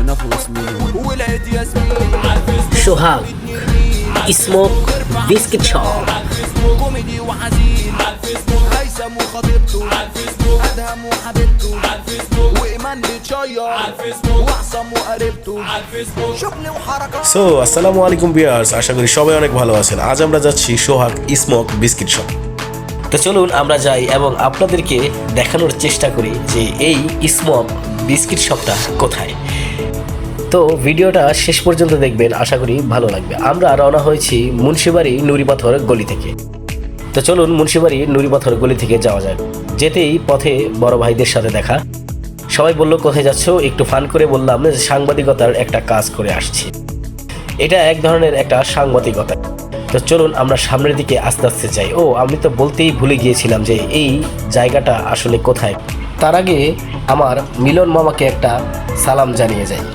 وقعنا في وسمين ولقيت ياسمين সোহাগ smoke biscuit shop. كوميدي وحزين هيثم وخطيبته ادهم وحبيبته وايمان بتشير واحسن وقريبته شغل وحركات so আসসালামু আলাইকুম viewers, আশা করি সবাই অনেক ভালো আছেন। আজ আমরা যাচ্ছি সোহাগ স্মোক বিস্কিট শপ। তো চলুন আমরা যাই এবং আপনাদেরকে দেখানোর চেষ্টা করি যে এই স্মোক বিস্কিট শপটা কোথায়। তো ভিডিওটা শেষ পর্যন্ত দেখবেন, আশা করি ভালো লাগবে। আমরা রওনা হয়েছি মুন্সিবাড়ি নুড়িপাথর গলি থেকে। তো চলুন মুন্সিবাড়ি নুড়িপাথর গলি থেকে যাওয়া যাক। যেতেই পথে বড় ভাইদের সাথে দেখা। সবাই বলল কোথায় যাচ্ছ, একটু ফান করে বললাম যে সাংবাদিকতার একটা কাজ করে আসছি। এটা এক ধরনের একটা সাংবাদিকতা। তো চলুন আমরা সামনের দিকে আস্তে আস্তে যাই। ও আমি তো বলতেই ভুলে গিয়েছিলাম যে এই জায়গাটা আসলে কোথায়। তার আগে আমার মিলন মামাকে একটা সালাম জানিয়ে যাই।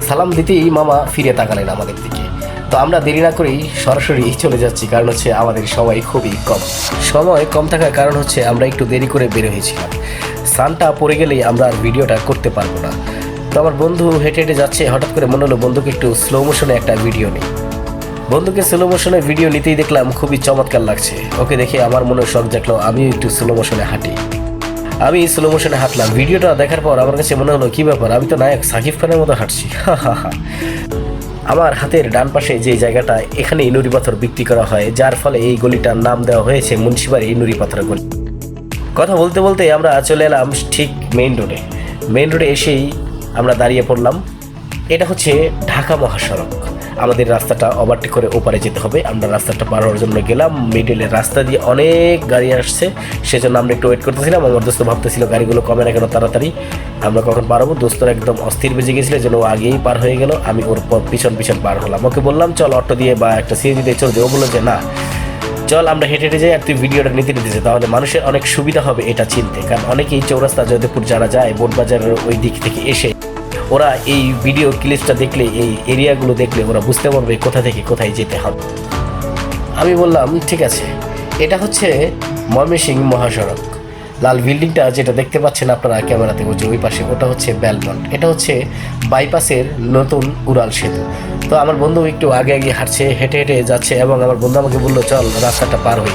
সালাম দিতেই মামা ফিরে তাকালেন আমাদের দিকে। তো আমরা দেরি না করেই সরাসরি চলে যাচ্ছি, কারণ হচ্ছে আমাদের সময় খুবই কম। সময় কম থাকার কারণ হচ্ছে আমরা একটু দেরি করে বের হয়েছিলাম। সানটা পড়ে গেলেই আমরা আর ভিডিওটা করতে পারবো না। তো আমার বন্ধু হেঁটে হেঁটে যাচ্ছে, হঠাৎ করে মনে হলো বন্ধুকে একটু স্লো মোশনে একটা ভিডিও নিই। বন্ধুকে স্লো মোশনে ভিডিও নিতেই দেখলাম খুবই চমৎকার লাগছে। ওকে দেখে আমার মনে শখ জাগলো, আমিও একটু স্লো মোশনে হাঁটি। আমি স্লো মোশনে হাঁটলাম। ভিডিওটা দেখার পর আমার কাছে মনে হলো কী ব্যাপার, আমি তো নায়ক সাকিব খানের মতো হাঁটছি। আমার হাতের ডান পাশে যে জায়গাটা, এখানেই নুড়ি পাথর বিক্রি করা হয়, যার ফলে এই গলিটার নাম দেওয়া হয়েছে মুন্সিবাড়ি নুড়ি পাথর গলি। কথা বলতে বলতে আমরা চলে এলাম ঠিক মেইন রোডে। মেইন রোডে এসেই আমরা দাঁড়িয়ে পড়লাম। এটা হচ্ছে ঢাকা মহাসড়ক। আমাদের রাস্তাটা ওভারটেক করে ওপারে যেতে হবে। আমরা রাস্তাটা পার হওয়ার জন্য গেলাম। মিডলের রাস্তা দিয়ে অনেক গাড়ি আসছে, সেজন্য আমরা একটু ওয়েট করতেছিলাম। আমার দোস্ত ভাবতেছিল গাড়িগুলো কমে না কেন তাড়াতাড়ি, আমরা কখন পার হবো। দোস্তর একদম অস্থির বেজে গেছিলো, যেন ও আগেই পার হয়ে গেল। আমি ওর পিছন পিছন পার হলাম। ওকে বললাম চল অটো দিয়ে বা একটা সিএনজি দিয়ে চল। ও বললো যে না, চল আমরা হেঁটে হেঁটে যাই, আর তুই ভিডিওটা নিতে নিতেছে, তাহলে মানুষের অনেক সুবিধা হবে এটা চিনতে। কারণ অনেকেই চৌরাস্তা জয়দেবপুর যারা যায় বোটবাজারের ওই দিক থেকে এসে, ওরা এই ভিডিও ক্লিপসটা দেখলে, এই এরিয়াগুলো দেখলে ওরা বুঝতে পারবে কোথা থেকে কোথায় যেতে হবে। আমি বললাম ঠিক আছে। এটা হচ্ছে ময়মনসিংহ মহাসড়ক। লাল বিল্ডিংটা যেটা দেখতে পাচ্ছেন আপনারা ক্যামেরাতে, ওই পাশে, ওটা হচ্ছে বেলবন্ড। এটা হচ্ছে বাইপাসের নতুন উড়াল সেতু। তো আমার বন্ধু একটু আগে আগে হাঁটছে, হেঁটে হেঁটে যাচ্ছে, এবং আমার বন্ধু আমাকে বললো চল রাস্তাটা পার হই।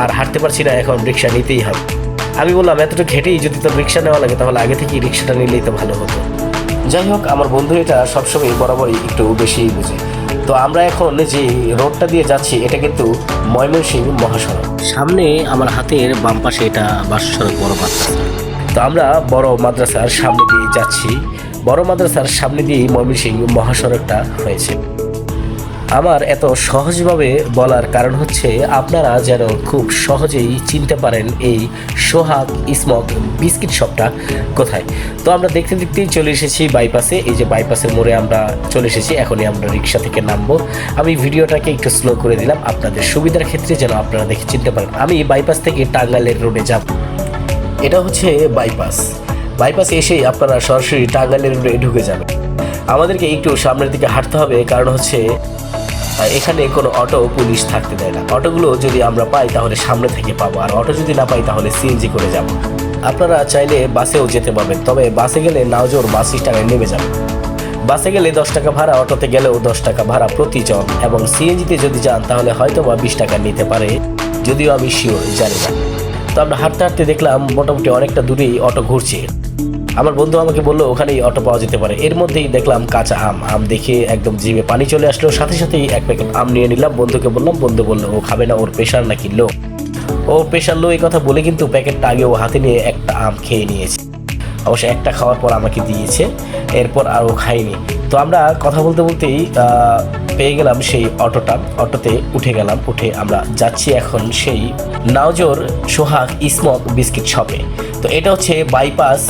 আর হাঁটতে পারছি না, এখন রিক্সা নিতেই হবে। আমি বললাম এতটুকু হেঁটেই যদি তোর রিক্সা নেওয়া লাগে তাহলে আগে থেকেই রিক্সাটা নিলেই তো ভালো হতো। যাই হোক, আমার বন্ধু এটা সবসময় বরাবরই একটু বেশিই বুঝে। তো আমরা এখন যে রোডটা দিয়ে যাচ্ছি এটা কিন্তু ময়মনসিংহ মহাসড়ক। সামনে আমার হাতের বাম পাশে এটা বাসসড়ক বড় মাদ্রাসা। তো আমরা বড় মাদ্রাসার সামনে দিয়ে যাচ্ছি। বড় মাদ্রাসার সামনে দিয়েই ময়মনসিংহ মহাসড়কটা হয়েছে। আমার এত সহজভাবে বলার কারণ হচ্ছে আপনারা যেন খুব সহজেই চিনতে পারেন এই সোহাগ স্মোক বিস্কিট শপটা কোথায়। তো আমরা দেখতে দেখতেই চলে এসেছি বাইপাসে। এই যে বাইপাসের মোড়ে আমরা চলে এসেছি। এখনই আমরা রিক্সা থেকে নামবো। আমি ভিডিওটাকে একটু স্লো করে দিলাম আপনাদের সুবিধার ক্ষেত্রে, যেন আপনারা দেখে চিনতে পারেন। আমি বাইপাস থেকে টাঙ্গাইলের রোডে যাব। এটা হচ্ছে বাইপাস। বাইপাসে এসেই আপনারা সরাসরি টাঙ্গাইলের রোডে ঢুকে যাবেন। আমাদেরকে একটু সামনের দিকে হাঁটতে হবে, কারণ হচ্ছে এখানে কোনো অটো পুলিশ থাকতে দেয় না। অটোগুলো যদি আমরা পাই তাহলে সামনে থেকে পাবো, আর অটো যদি না পাই তাহলে সিএনজি করে যাব। আপনারা চাইলে বাসেও যেতে পারবেন, তবে বাসে গেলে নাওজোর বাস স্ট্যান্ডে নেমে যাবে। বাসে গেলে 10 টাকা ভাড়া, অটোতে গেলেও 10 টাকা ভাড়া প্রতিজন, এবং সিএনজিতে যদি যান তাহলে হয়তো বা 20 টাকা নিতে পারে, যদিও আমি শিওর জানি না। তো আমরা হাঁটতে হাঁটতে দেখলাম মোটামুটি অনেকটা দূরেই অটো ঘুরছে। আমার বন্ধু আমাকে বললো ওখানেই অটো পাওয়া যেতে পারে। এর মধ্যেই দেখলাম কাঁচা আম। আম দেখে একদম জিভে পানি চলে আসলো। সাথে সাথেই এক প্যাকেট আম নিয়ে নিলাম। বন্ধুকে বললাম, বন্ধু বললো ও খাবে না, ওর প্রেশার নাকি লো। ও প্রেশার লো এই কথা বলে কিন্তু প্যাকেটটা আগে ও হাতে নিয়ে একটা আম খেয়ে নিয়েছে। অবশ্য একটা খাওয়ার পর আমাকে দিয়েছে, এরপর আর ও খাইনি। তো আমরা কথা বলতে বলতেই পেয়ে গেলাম সেই অটোটা। অটোতে উঠে গেলাম। উঠে আমরা যাচ্ছি এখন সেই নাওজোর সোহাগ স্মোক বিস্কিট শপে। তো এটা হচ্ছে বাইপাস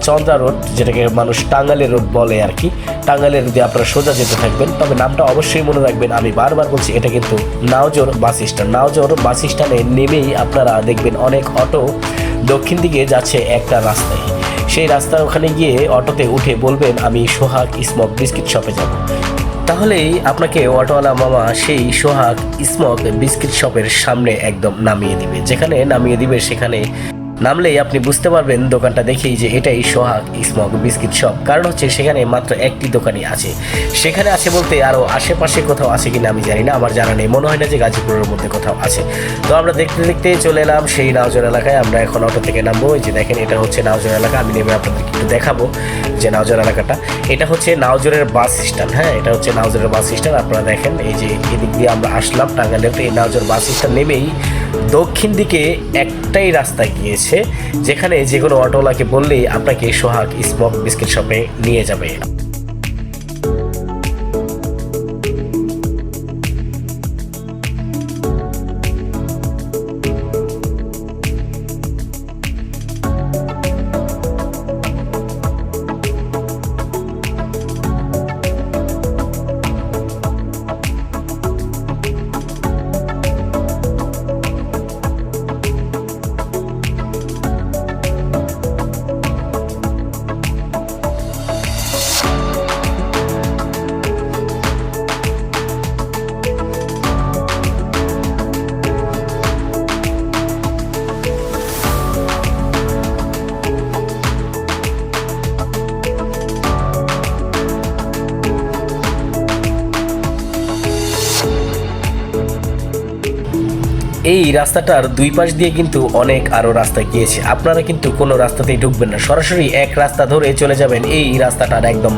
চন্দ্রা রোড, যেটাকে মানুষ টাঙ্গাইলের রোড বলে আর কি। টাঙ্গাইলের রোডে আপনারা সোজা যেতে থাকবেন, তবে নামটা অবশ্যই মনে রাখবেন। আমি বারবার বলছি এটা কিন্তু নাওজোর বাস স্ট্যান্ড। নাওজোর বাস স্ট্যান্ডে নেমেই আপনারা দেখবেন অনেক অটো দক্ষিণ দিকে যাচ্ছে একটা রাস্তায়। সেই রাস্তার ওখানে গিয়ে অটোতে উঠে বলবেন আমি সোহাগ স্মোক বিস্কিট শপে যাব। তাহলেই আপনাকে অটোওয়ালা মামা সেই সোহাগ স্মোক বিস্কিট শপের সামনে একদম নামিয়ে দিবে। যেখানে নামিয়ে দিবে সেখানে নামলেই আপনি বুঝতে পারবেন দোকানটা দেখেই যে এটাই সোহাগ স্মোক বিস্কিট শপ। কারণ হচ্ছে সেখানে মাত্র একটি দোকানই আছে। সেখানে আছে বলতে আরও আশেপাশে কোথাও আছে কিনা আমি জানি না, আমার জানা নেই, মনে হয় না যে গাজীপুরের মধ্যে কোথাও আছে। তো আমরা দেখতে দেখতে চলে এলাম সেই নাওজোর এলাকায়। আমরা এখন অটো থেকে নামবো। এই যে দেখেন এটা হচ্ছে নাওজোর এলাকা। আমি নেমে আপনাদেরকে একটু দেখাবো যে নাওজোর এলাকাটা। এটা হচ্ছে নাওজোরের বাস স্ট্যান্ড। হ্যাঁ, এটা হচ্ছে নাওজোরের বাস স্ট্যান্ড। আপনারা দেখেন এই যে এদিক দিয়ে আমরা আসলাম টাঙ্গাইলের। এই নাওজোর বাস স্ট্যান্ড নেমেই দক্ষিণ দিকে একটাই রাস্তা গিয়েছে, যেখানে যে কোনো অটোওয়ালাকে বললেই আপনাকে সোহাগ স্মোক বিস্কিট শপে নিয়ে যাবে। এই রাস্তাটার দুই পাশ দিয়ে কিন্তু অনেক আরও রাস্তা গিয়েছে। আপনারা কিন্তু কোনো রাস্তাতেই ঢুকবেন না, সরাসরি এক রাস্তা ধরে চলে যাবেন এই রাস্তাটার একদম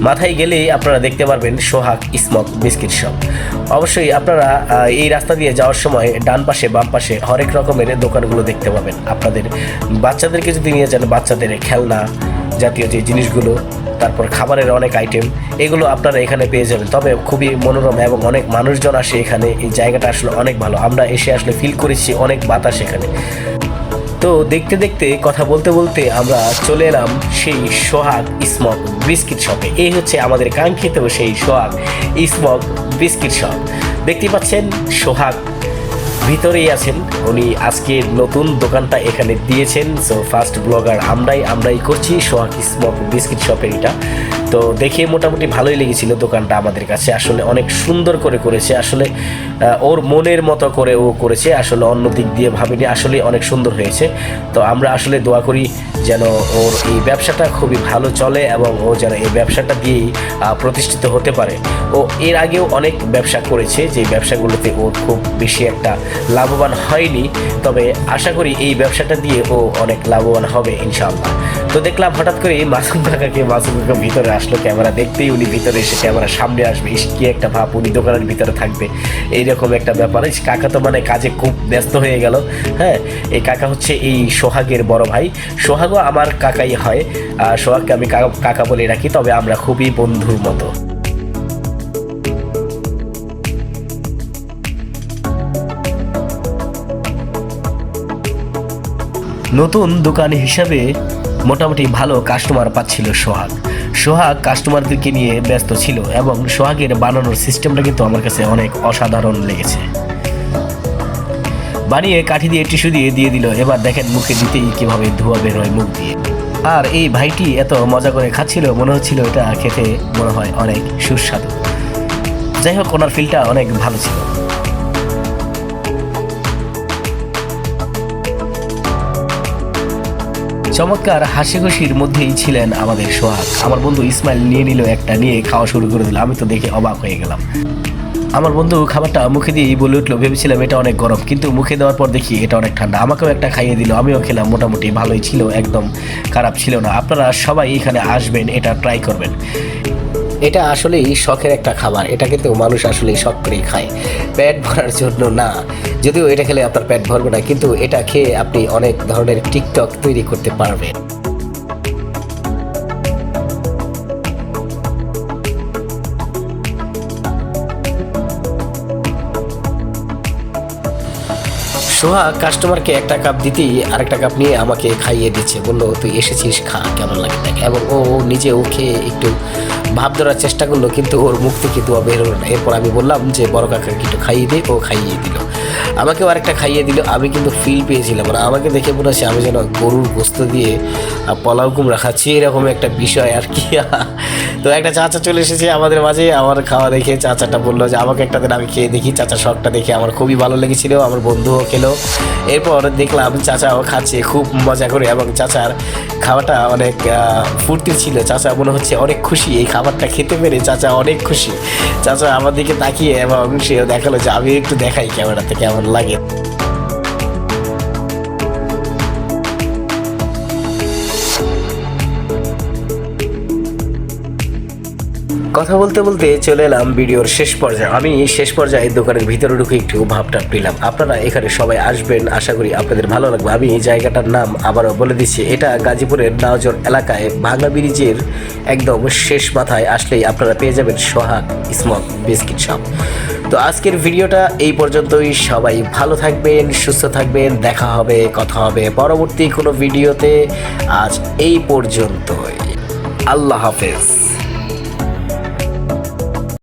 মাথায় গেলেই আপনারা দেখতে পারবেন সোহাগ স্মোক বিস্কিট শপ। অবশ্যই আপনারা এই রাস্তা দিয়ে যাওয়ার সময় ডান পাশে বাম পাশে হরেক রকমের দোকানগুলো দেখতে পাবেন। আপনাদের বাচ্চাদেরকে যদি নিয়ে যান, বাচ্চাদের খেলনা জাতীয় যে জিনিসগুলো, তারপর খাবারের অনেক আইটেম, এগুলো আপনারা এখানে পেয়ে যাবেন। তবে খুবই মনোরম এবং অনেক মানুষজন আসে এখানে। এই জায়গাটা আসলে অনেক ভালো। আমরা এসে আসলে ফিল করেছি অনেক বাতাস এখানে। তো দেখতে দেখতে কথা বলতে বলতে আমরা চলে এলাম সেই সোহাগ স্মোক বিস্কিট শপে। এই হচ্ছে আমাদের কাঙ্ক্ষিত সেই সোহাগ স্মোক বিস্কিট শপ। দেখতে পাচ্ছেন সোহাগ ভিতরেই আছেন উনি। আজকে নতুন দোকানটা এখানে দিয়েছেন। সো ফার্স্ট ব্লগার আমরাই করছি সোহাগ স্মোক বিস্কিট শপের এটা। তো দেখে মোটামুটি ভালোই লেগেছিল দোকানটা আমাদের কাছে। আসলে অনেক সুন্দর করে করেছে, আসলে ওর মনের মতো করে ও করেছে। আসলে অন্য দিক দিয়ে ভাবিনি, আসলে অনেক সুন্দর হয়েছে। তো আমরা আসলে দোয়া করি যেন ওর এই ব্যবসাটা খুবই ভালো চলে এবং ও যেন এই ব্যবসাটা দিয়েই প্রতিষ্ঠিত হতে পারে। ও এর আগেও অনেক ব্যবসা করেছে, যে ব্যবসাগুলোতে ওর খুব বেশি একটা লাভবান হয়নি। তবে আশা করি এই ব্যবসাটা দিয়ে ও অনেক লাভবান হবে ইনশাআল্লাহ। তো দেখলাম হঠাৎ করে মাসুম কাকা ভিতরে আসলো। ক্যামেরা দেখতেই উনি ভিতরে এসে ক্যামেরার সামনে আসবে, কি একটা ভাব, উনি দোকানের ভিতরে থাকবে, এইরকম একটা ব্যাপার। কাকা তো মানে কাজে খুব ব্যস্ত হয়ে গেল। হ্যাঁ, এই কাকা হচ্ছে এই সোহাগের বড় ভাই। সোহাগও আমার কাকাই হয়। সোহাগকে আমি কাকা বলে রাখি, তবে আমরা খুবই বন্ধুর মতো। নতুন দোকান হিসাবে মোটামুটি ভালো কাস্টমার পাচ্ছিল সোহাগ কাস্টমারদেরকে নিয়ে ব্যস্ত ছিল এবং সোহাগের বানানোর সিস্টেমটা কিন্তু আমার কাছে অনেক অসাধারণ লেগেছে। বানিয়ে কাঠি দিয়ে টিস্যু দিয়ে দিল। এবার দেখেন মুখে দিতেই কিভাবে ধোঁয়া বের হয় মুখ দিয়ে। আর এই ভাইটি এত মজা করে খাচ্ছিল, মনে হচ্ছিল এটা খেতে মনে হয় অনেক সুস্বাদু। যাই হোক, ওনার ফিলটা অনেক ভালো ছিল। চমৎকার হাসি খুশির মধ্যেই ছিলেন আমাদের সোহাগ। আমার বন্ধু ইসমাইল নিয়ে নিল একটা, নিয়ে খাওয়া শুরু করে দিল। আমি তো দেখে অবাক হয়ে গেলাম। আমার বন্ধু খাবারটা মুখে দিয়েই বলে উঠলো, ভেবেছিলাম এটা অনেক গরম, কিন্তু মুখে দেওয়ার পর দেখি এটা অনেক ঠান্ডা। আমাকেও একটা খাইয়ে দিল, আমিও খেলাম। মোটামুটি ভালোই ছিল, একদম খারাপ ছিল না। আপনারা সবাই এখানে আসবেন, এটা ট্রাই করবেন। এটা আসলেই শখের একটা খাবার। এটা কিন্তু মানুষ আসলেই শখ করেই খায়, পেট ভরার জন্য না। যদিও এটা খেলে আপনার পেট ভরবে না, কিন্তু এটা খেয়ে আপনি অনেক ধরনের টিকটক তৈরি করতে পারবেন। সোহাগ কাস্টমারকে একটা কাপ দিতেই আরেকটা কাপ নিয়ে আমাকে খাইয়ে দিচ্ছে। বললো, তুই এসেছিস, খা, কেমন লাগে দেখ। এবং ও নিজেও খেয়ে একটু ভাব ধরার চেষ্টা করলো, কিন্তু ওর মুখ থেকে দোয়া বের হলো না। এরপর আমি বললাম যে বড় কাকাকে একটু খাইয়ে দে, ও খাইয়ে দিল। আমাকেও আরেকটা খাইয়ে দিল। আমি কিন্তু ফিল পেয়েছিলাম, মানে আমাকে দেখে মনে হচ্ছে আমি যেন গরুর গোস্ত দিয়ে পোলাও কুমড়া খাচ্ছি, এরকম একটা বিষয় আর কি। তো একটা চাচা চলে এসেছে আমাদের মাঝে। আমার খাওয়া দেখে চাচাটা বললো যে আমাকে একটা দিন আমি খেয়ে দেখি। চাচা শখটা দেখে আমার খুবই ভালো লেগেছিল, আমার বন্ধুও খেলো। এরপর দেখলাম চাচাও খাচ্ছে খুব মজা করে, এবং চাচার খাওয়াটা অনেক ফুর্তি ছিল। চাচা মনে হচ্ছে অনেক খুশি এই খাবারটা খেতে পেরে, চাচা অনেক খুশি। চাচা আমার দিকে তাকিয়ে এবং সেও দেখালো যে আমি একটু দেখাই ক্যামেরাতে কেমন লাগে। কথা বলতে বলতে চলে এলাম ভিডিওর শেষ পর্যায়ে। আমি শেষ পর্যায়ে দোকানের ভিতরে ঢুকে একটু ভাবটা পেলাম। আপনারা এখানে সবাই আসবেন, আশা করি আপনাদের ভালো লাগবে। আমি এই জায়গাটার নাম আবারও বলে দিচ্ছি, এটা গাজীপুরের নাওজর এলাকায় ভাঙা ব্রিজের একদম শেষ মাথায় আসলেই আপনারা পেয়ে যাবেন সোহাগ স্মোক বিস্কিট শপ। তো আজকের ভিডিওটা এই পর্যন্তই। সবাই ভালো থাকবেন, সুস্থ থাকবেন, দেখা হবে, কথা হবে পরবর্তী কোনো ভিডিওতে। আজ এই পর্যন্তই, আল্লাহ হাফেজ।